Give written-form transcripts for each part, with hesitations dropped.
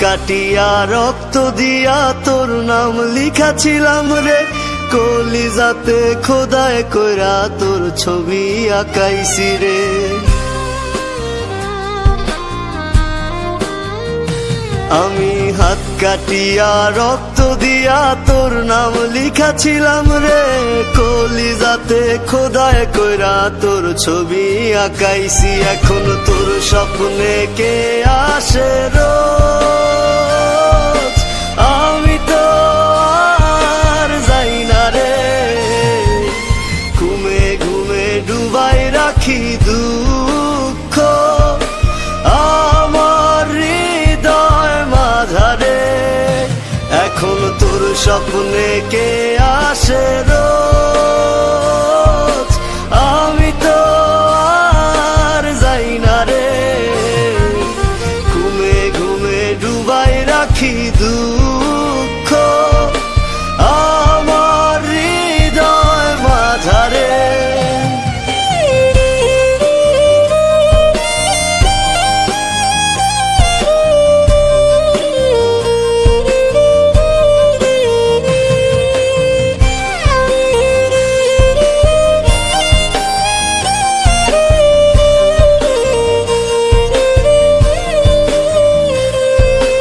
কাটিয়া রক্ত দিয়া তোর নাম লিখাছিলাম রে, কলিজাতে খোদায় কইরা তোর ছবি আঁকাইছি রে। আমি হাত কাটিয়া রক্ত দিয়া তোর নাম লিখাছিলাম রে, কলিজাতে খোদায় কইরা তোর ছবি আঁকাইছি। এখন তোর স্বপ্নে কে আসে রোজ, আমি তো আর যাই না রে। ঘুমে ঘুমে ডুবাই রাখি দুঃখ আমার হৃদয় মাঝারে। এখন তোর স্বপ্নে কে আসে রোজ, আমি তো আর যাই না রে। ঘুমে ঘুমে ডুবাই রাখি দুঃখ আমার হৃদয় মাঝারে।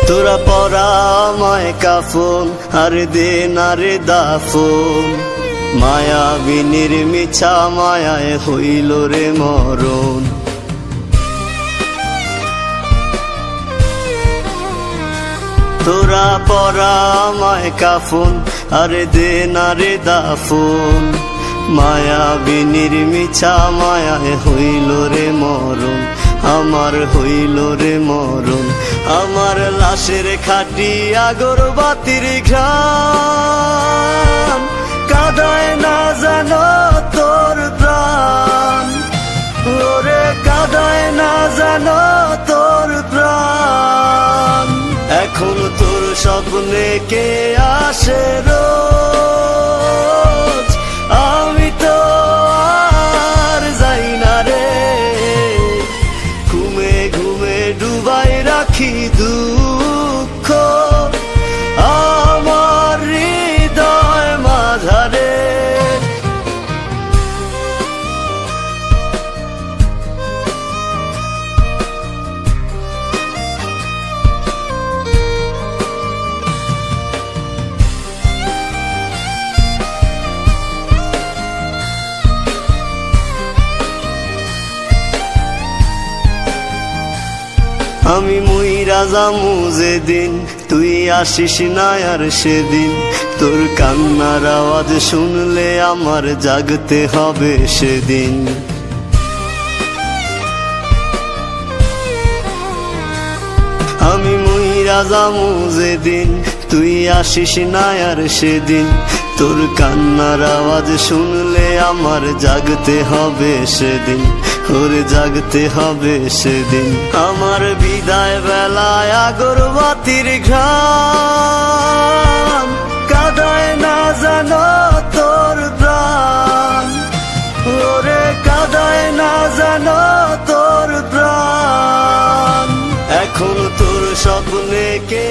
তোরা পরা আমায় কাফন আর দে না রে দাফন, মায়াবিনীর মিছা মায়ায় হইল রে মরণ। তোরা পরা আমায় কাফন আর দে না রে দাফন, মায়াবিনীর মিছা মায়ায় হইল রে মরণ। আমার হইল রে মরণ, আমার লাশের খাটি আগরবাতির ঘ্রাণ কাঁদায় না জানো তোর প্রাণ। ওরে কাঁদায় না জানো তোর প্রাণ। এখন তোর স্বপ্নে কে আসে রোজ, আমি তো আর যাই না রে। ঘুমে ঘুমে ডুবাই রাখি দুঃখ আমার হৃদয় মাঝারে। আমি মুইরা যামু যেদিন, তুই আসিস না আর সেদিন। তোর কান্নার আওয়াজ শুনলে আমার জাগতে হবে সেদিন। আমি মুইরা যামু যেদিন, তুই আসিস না আর সেদিন। তোর কান্নার আওয়াজ শুনলে আমার জাগতে হবে সেদিন, ওরে জাগতে হবে সেদিন। আমার বিদায় বেলায় আগরবাতির ঘ্রাণ কাঁদায় না জানো তোর প্রাণ। ওরে কাঁদায় না জানো তোর প্রাণ। এখন তোর স্বপ্নে কে